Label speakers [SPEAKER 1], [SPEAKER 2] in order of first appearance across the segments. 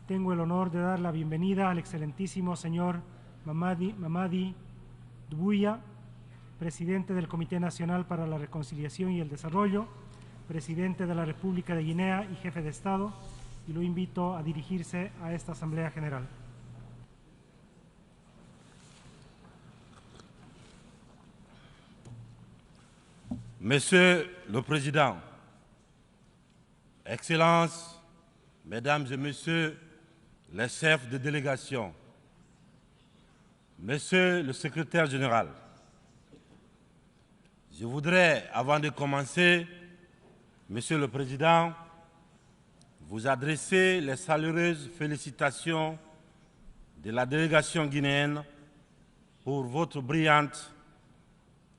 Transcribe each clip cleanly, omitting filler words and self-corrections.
[SPEAKER 1] tengo el honor de dar la bienvenida al excelentísimo señor Mamadi Doumbouya, presidente del Comité Nacional para la Reconciliación y el Desarrollo, presidente de la República de Guinea y jefe de Estado, y lo invito a dirigirse a esta Asamblea General.
[SPEAKER 2] Monsieur le Président, Excellences, Mesdames et Messieurs les chefs de délégation, Monsieur le Secrétaire général, je voudrais, avant de commencer, Monsieur le Président, vous adresser les chaleureuses félicitations de la délégation guinéenne pour votre brillante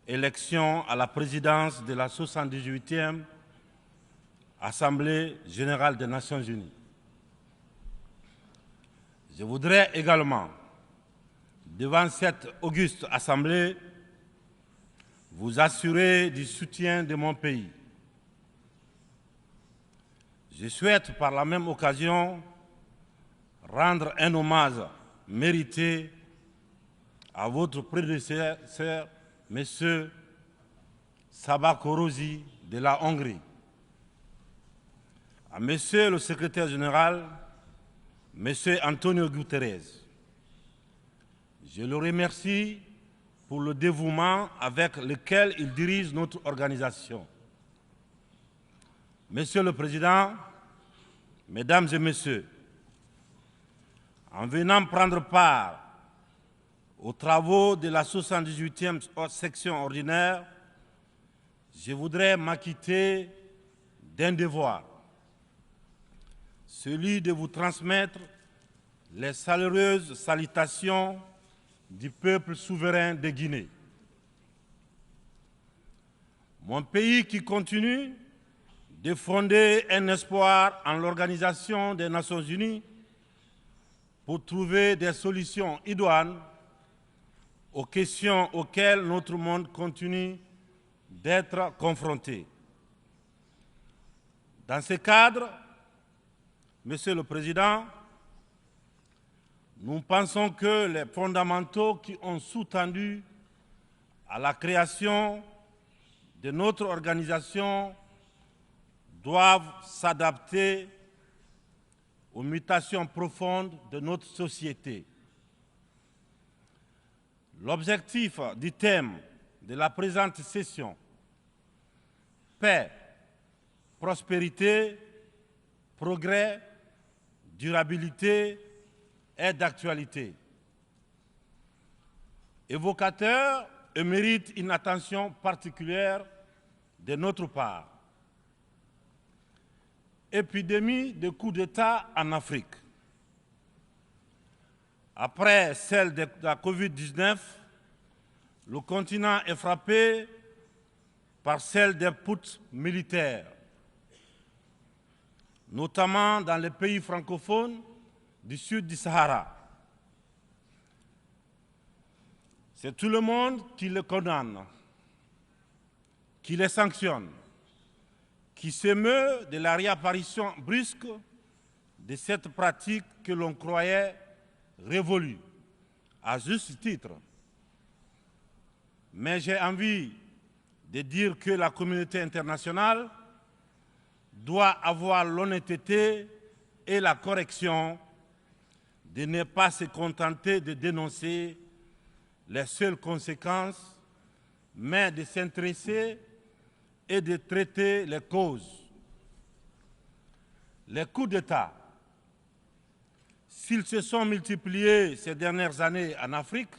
[SPEAKER 2] élection à la présidence de la 78e Assemblée générale des Nations unies. Je voudrais également, devant cette auguste Assemblée, vous assurer du soutien de mon pays. Je souhaite par la même occasion rendre un hommage mérité à votre prédécesseur, M. Sabah Korosi de la Hongrie, à M. le secrétaire général, M. Antonio Guterres. Je le remercie pour le dévouement avec lequel il dirige notre organisation. Monsieur le Président, Mesdames et Messieurs, en venant prendre part aux travaux de la 78e section ordinaire, je voudrais m'acquitter d'un devoir, celui de vous transmettre les chaleureuses salutations du peuple souverain de Guinée. Mon pays qui continue de fonder un espoir en l'Organisation des Nations Unies pour trouver des solutions idoines aux questions auxquelles notre monde continue d'être confronté. Dans ce cadre, Monsieur le Président, nous pensons que les fondamentaux qui ont sous-tendu à la création de notre organisation doivent s'adapter aux mutations profondes de notre société. L'objectif du thème de la présente session, paix, prospérité, progrès, durabilité, est d'actualité. Évocateur et mérite une attention particulière de notre part. Épidémie de coups d'État en Afrique. Après celle de la Covid-19, le continent est frappé par celle des putschs militaires, notamment dans les pays francophones du sud du Sahara. C'est tout le monde qui les condamne, qui les sanctionne, qui s'émeut de la réapparition brusque de cette pratique que l'on croyait révolue, à juste titre. Mais j'ai envie de dire que la communauté internationale doit avoir l'honnêteté et la correction de ne pas se contenter de dénoncer les seules conséquences, mais de s'intéresser et de traiter les causes. Les coups d'État, s'ils se sont multipliés ces dernières années en Afrique,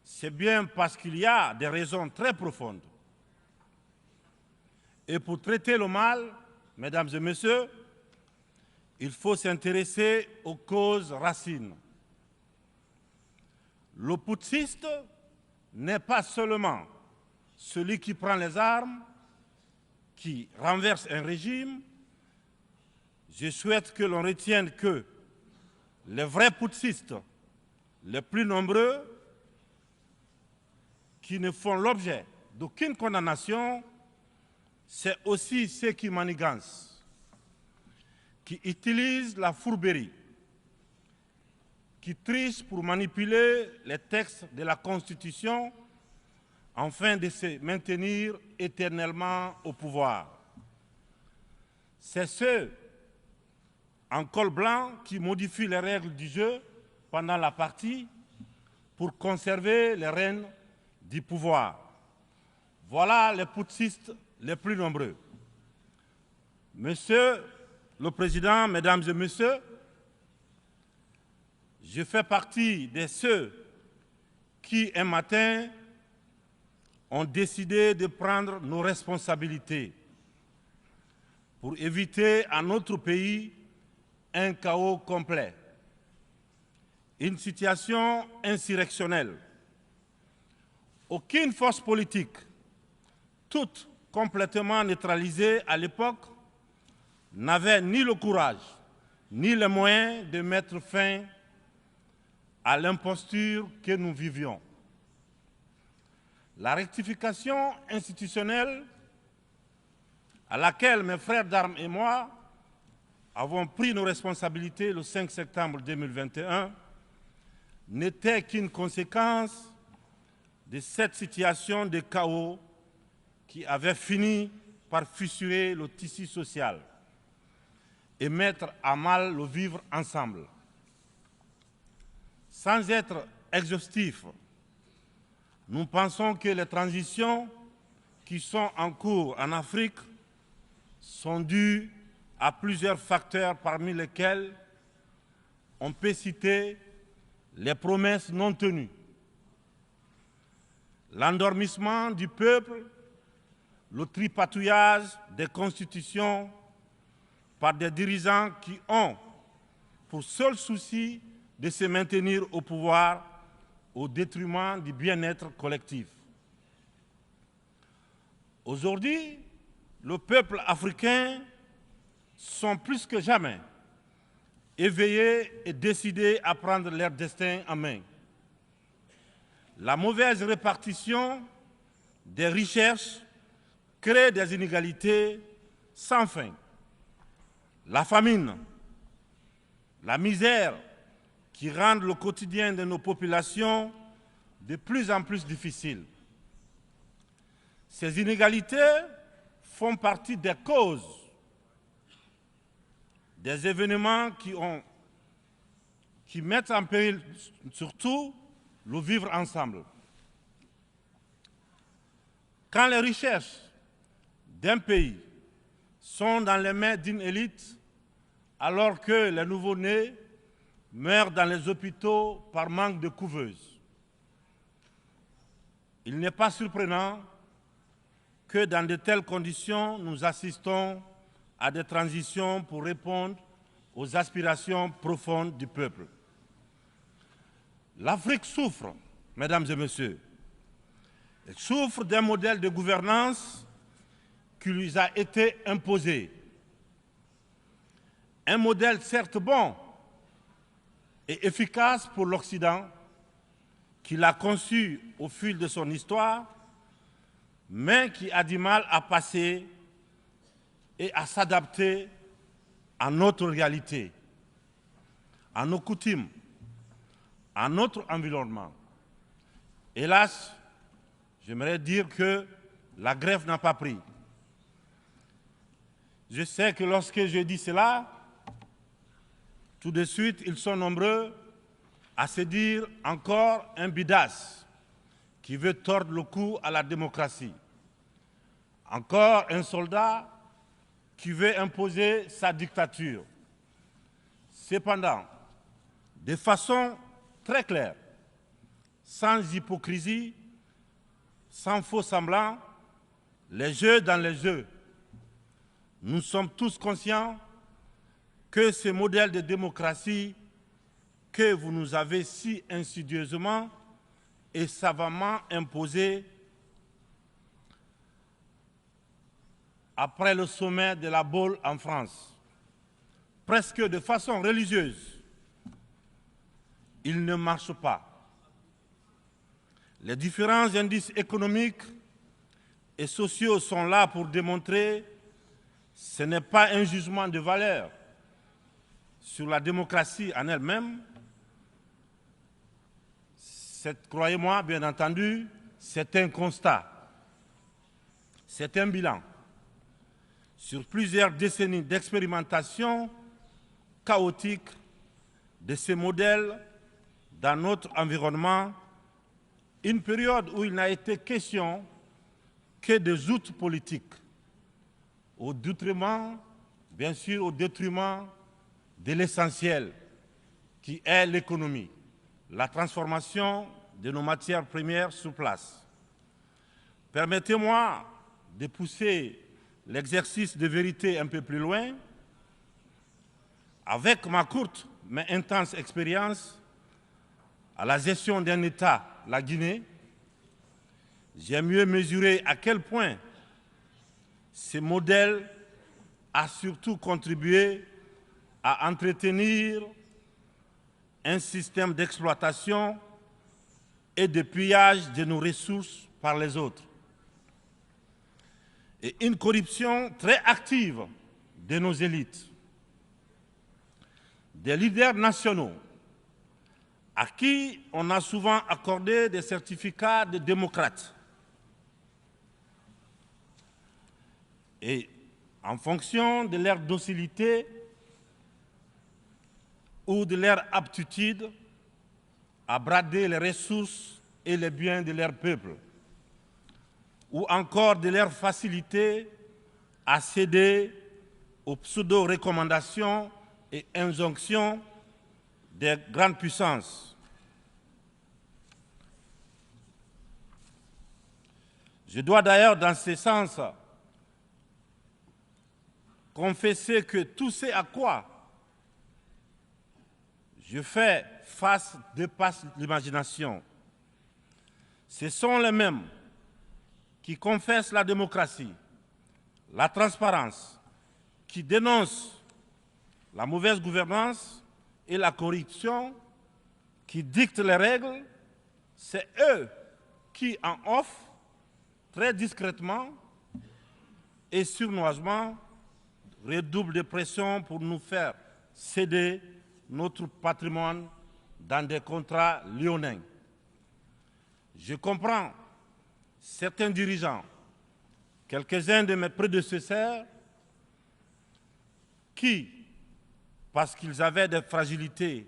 [SPEAKER 2] c'est bien parce qu'il y a des raisons très profondes. Et pour traiter le mal, mesdames et messieurs, il faut s'intéresser aux causes racines. Le putschiste n'est pas seulement celui qui prend les armes, qui renverse un régime. Je souhaite que l'on retienne que les vrais putschistes, les plus nombreux, qui ne font l'objet d'aucune condamnation, c'est aussi ceux qui manigancent, qui utilisent la fourberie, qui trichent pour manipuler les textes de la Constitution afin de se maintenir éternellement au pouvoir. C'est ceux en col blanc qui modifient les règles du jeu pendant la partie pour conserver les rênes du pouvoir. Voilà les putschistes les plus nombreux. Monsieur le Président, Mesdames et Messieurs, je fais partie de ceux qui, un matin, ont décidé de prendre nos responsabilités pour éviter à notre pays un chaos complet, une situation insurrectionnelle. Aucune force politique, toute complètement neutralisée à l'époque, n'avait ni le courage ni les moyens de mettre fin à l'imposture que nous vivions. La rectification institutionnelle à laquelle mes frères d'armes et moi avons pris nos responsabilités le 5 septembre 2021 n'était qu'une conséquence de cette situation de chaos qui avait fini par fissurer le tissu social et mettre à mal le vivre ensemble. Sans être exhaustif, nous pensons que les transitions qui sont en cours en Afrique sont dues à plusieurs facteurs parmi lesquels on peut citer les promesses non tenues, l'endormissement du peuple, le tripatouillage des constitutions par des dirigeants qui ont pour seul souci de se maintenir au pouvoir au détriment du bien-être collectif. Aujourd'hui, le peuple africain sont plus que jamais éveillés et décidés à prendre leur destin en main. La mauvaise répartition des richesses crée des inégalités sans fin. La famine, la misère qui rendent le quotidien de nos populations de plus en plus difficile. Ces inégalités font partie des causes des événements qui mettent en péril surtout le vivre ensemble. Quand les richesses d'un pays sont dans les mains d'une élite, alors que les nouveau-nés meurent dans les hôpitaux par manque de couveuses, il n'est pas surprenant que dans de telles conditions, nous assistons à des transitions pour répondre aux aspirations profondes du peuple. L'Afrique souffre, mesdames et messieurs. Elle souffre d'un modèle de gouvernance qui lui a été imposé. Un modèle certes bon et efficace pour l'Occident, qu'il a conçu au fil de son histoire, mais qui a du mal à passer et à s'adapter à notre réalité, à nos coutumes, à notre environnement. Hélas, j'aimerais dire que la grève n'a pas pris. Je sais que lorsque je dis cela, tout de suite, ils sont nombreux à se dire encore un bidas qui veut tordre le cou à la démocratie. Encore un soldat qui veut imposer sa dictature. Cependant, de façon très claire, sans hypocrisie, sans faux semblant, les jeux dans les jeux, nous sommes tous conscients que ce modèle de démocratie que vous nous avez si insidieusement et savamment imposé après le sommet de la Baule en France, presque de façon religieuse, il ne marche pas. Les différents indices économiques et sociaux sont là pour démontrer que ce n'est pas un jugement de valeur, sur la démocratie en elle-même, croyez-moi, bien entendu, c'est un constat, c'est un bilan. Sur plusieurs décennies d'expérimentation chaotique de ces modèles dans notre environnement, une période où il n'a été question que des outils politiques, au détriment, bien sûr, au détriment de l'essentiel, qui est l'économie, la transformation de nos matières premières sur place. Permettez-moi de pousser l'exercice de vérité un peu plus loin. Avec ma courte mais intense expérience à la gestion d'un État, la Guinée, j'ai mieux mesuré à quel point ce modèle a surtout contribué à entretenir un système d'exploitation et de pillage de nos ressources par les autres. Et une corruption très active de nos élites, des leaders nationaux, à qui on a souvent accordé des certificats de démocrates. Et en fonction de leur docilité ou de leur aptitude à brader les ressources et les biens de leur peuple, ou encore de leur facilité à céder aux pseudo-recommandations et injonctions des grandes puissances. Je dois d'ailleurs, dans ce sens, confesser que tout ce à quoi je fais face dépasse l'imagination. Ce sont les mêmes qui confessent la démocratie, la transparence, qui dénoncent la mauvaise gouvernance et la corruption, qui dictent les règles. C'est eux qui en offrent très discrètement et sournoisement redoublent de pression pour nous faire céder notre patrimoine dans des contrats léonins. Je comprends certains dirigeants, quelques-uns de mes prédécesseurs, qui, parce qu'ils avaient des fragilités,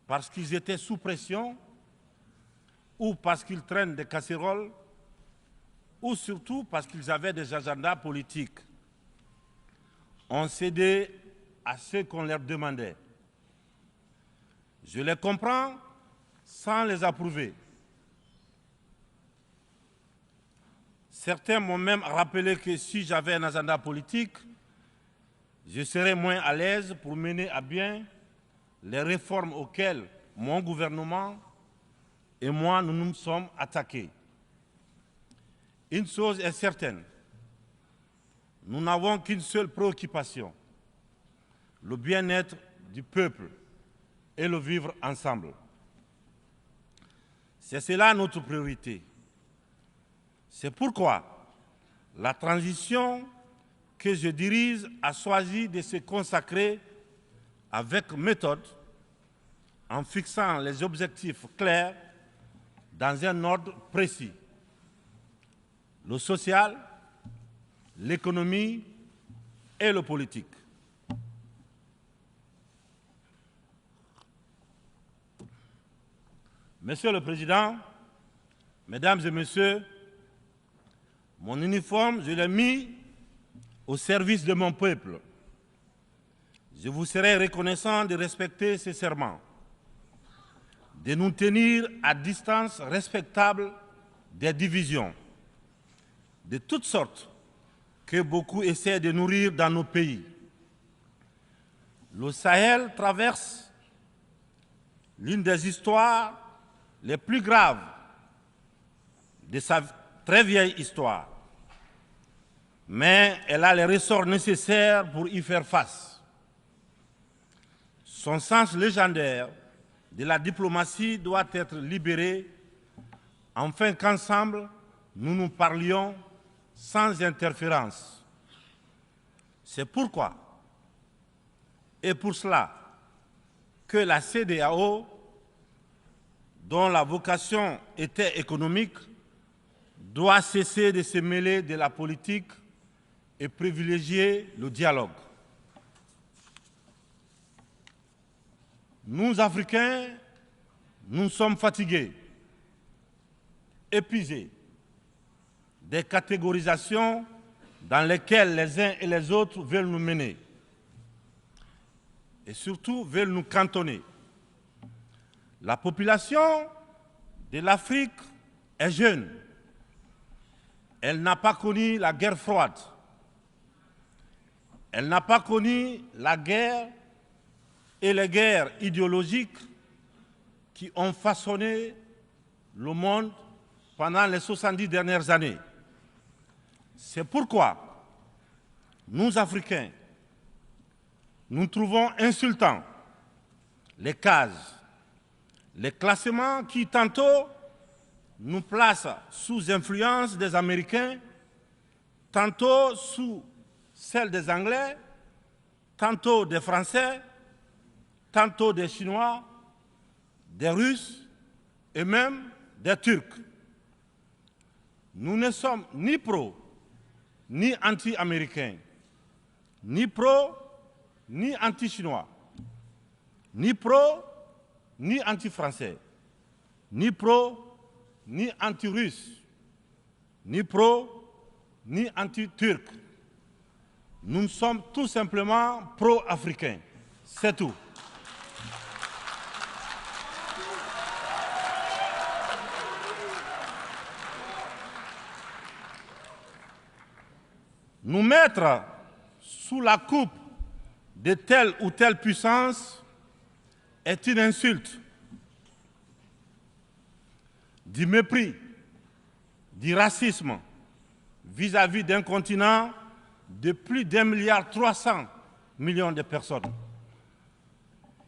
[SPEAKER 2] parce qu'ils étaient sous pression, ou parce qu'ils traînent des casseroles, ou surtout parce qu'ils avaient des agendas politiques, ont cédé à ce qu'on leur demandait. Je les comprends sans les approuver. Certains m'ont même rappelé que si j'avais un agenda politique, je serais moins à l'aise pour mener à bien les réformes auxquelles mon gouvernement et moi nous nous sommes attaqués. Une chose est certaine, nous n'avons qu'une seule préoccupation, le bien-être du peuple et le vivre ensemble. C'est cela notre priorité. C'est pourquoi la transition que je dirige a choisi de se consacrer avec méthode en fixant les objectifs clairs dans un ordre précis. Le social, l'économie et le politique. Monsieur le Président, Mesdames et Messieurs, mon uniforme, je l'ai mis au service de mon peuple. Je vous serai reconnaissant de respecter ces serments, de nous tenir à distance respectable des divisions, de toutes sortes, que beaucoup essaient de nourrir dans nos pays. Le Sahel traverse l'une des histoires les plus graves de sa très vieille histoire, mais elle a les ressorts nécessaires pour y faire face. Son sens légendaire de la diplomatie doit être libéré afin qu'ensemble, nous nous parlions sans interférence. C'est pourquoi Et pour cela que la CEDEAO, dont la vocation était économique, doit cesser de se mêler de la politique et privilégier le dialogue. Nous, Africains, nous sommes fatigués, épuisés des catégorisations dans lesquelles les uns et les autres veulent nous mener et surtout veulent nous cantonner. La population de l'Afrique est jeune. Elle n'a pas connu la guerre froide. Elle n'a pas connu la guerre et les guerres idéologiques qui ont façonné le monde pendant les 70 dernières années. C'est pourquoi nous, Africains, nous trouvons insultants les cases, les classements qui tantôt nous placent sous influence des Américains, tantôt sous celle des Anglais, tantôt des Français, tantôt des Chinois, des Russes et même des Turcs. Nous ne sommes ni pro, ni anti-américains, ni pro, ni anti-chinois, ni pro, ni anti-français, ni pro, ni anti-russe, ni pro, ni anti-turc. Nous sommes tout simplement pro-africains. C'est tout. Nous mettre sous la coupe de telle ou telle puissance est une insulte, du mépris, du racisme vis-à-vis d'un continent de plus d'1,3 milliard de personnes.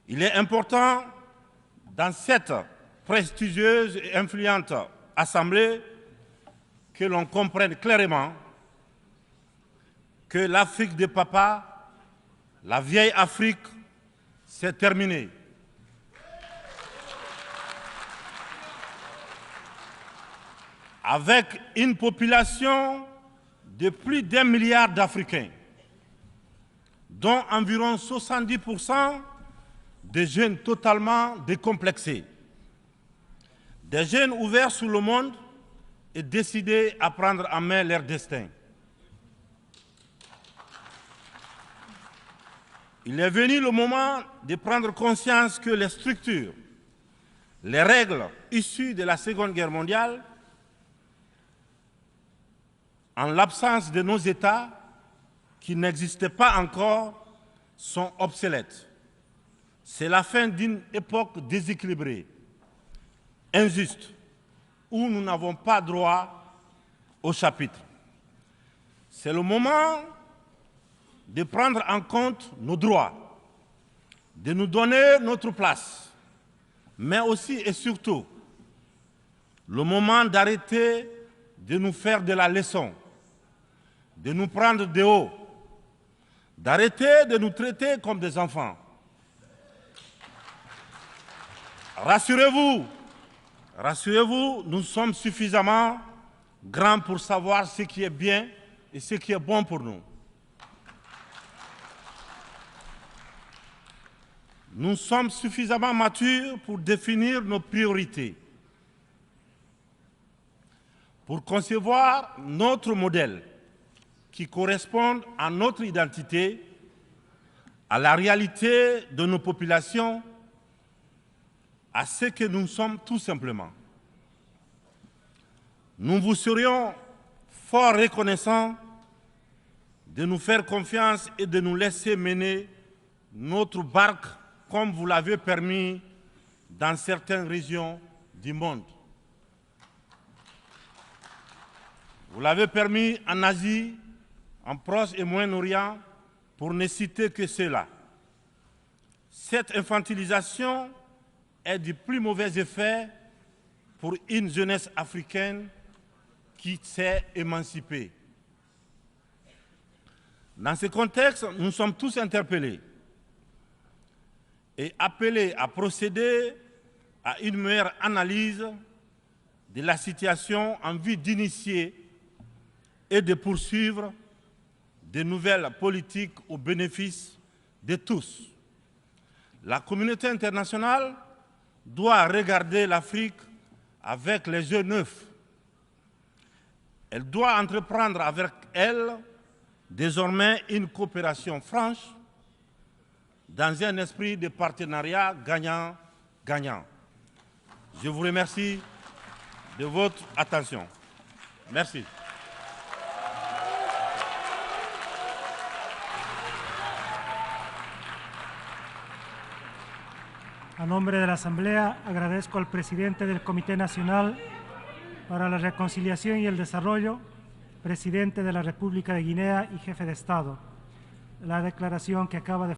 [SPEAKER 2] Il est important, dans cette prestigieuse et influente Assemblée, que l'on comprenne clairement que l'Afrique de papa, la vieille Afrique, c'est terminé. Avec une population de plus d'1 milliard d'Africains, dont environ 70% de jeunes totalement décomplexés, des jeunes ouverts sur le monde et décidés à prendre en main leur destin. Il est venu le moment de prendre conscience que les structures, les règles issues de la Seconde Guerre mondiale, en l'absence de nos États, qui n'existaient pas encore, sont obsolètes. C'est la fin d'une époque déséquilibrée, injuste, où nous n'avons pas droit au chapitre. C'est le moment de prendre en compte nos droits, de nous donner notre place, mais aussi et surtout le moment d'arrêter de nous faire de la leçon, de nous prendre de haut, d'arrêter de nous traiter comme des enfants. Rassurez-vous, rassurez-vous, nous sommes suffisamment grands pour savoir ce qui est bien et ce qui est bon pour nous. Nous sommes suffisamment matures pour définir nos priorités, pour concevoir notre modèle qui corresponde à notre identité, à la réalité de nos populations, à ce que nous sommes tout simplement. Nous vous serions fort reconnaissants de nous faire confiance et de nous laisser mener notre barque comme vous l'avez permis dans certaines régions du monde. Vous l'avez permis en Asie, en Proche et Moyen-Orient, pour ne citer que cela. Cette infantilisation est du plus mauvais effet pour une jeunesse africaine qui s'est émancipée. Dans ce contexte, nous sommes tous interpellés et appeler à procéder à une meilleure analyse de la situation en vue d'initier et de poursuivre de nouvelles politiques au bénéfice de tous. La communauté internationale doit regarder l'Afrique avec les yeux neufs. Elle doit entreprendre avec elle désormais une coopération franche dans un esprit de partenariat gagnant-gagnant. Je vous remercie de votre attention. Merci.
[SPEAKER 1] A nombre de la Asamblea, agradezco al presidente del Comité Nacional para la Reconciliación y el Desarrollo, presidente de la República de Guinea y jefe de Estado, la declaración que acaba de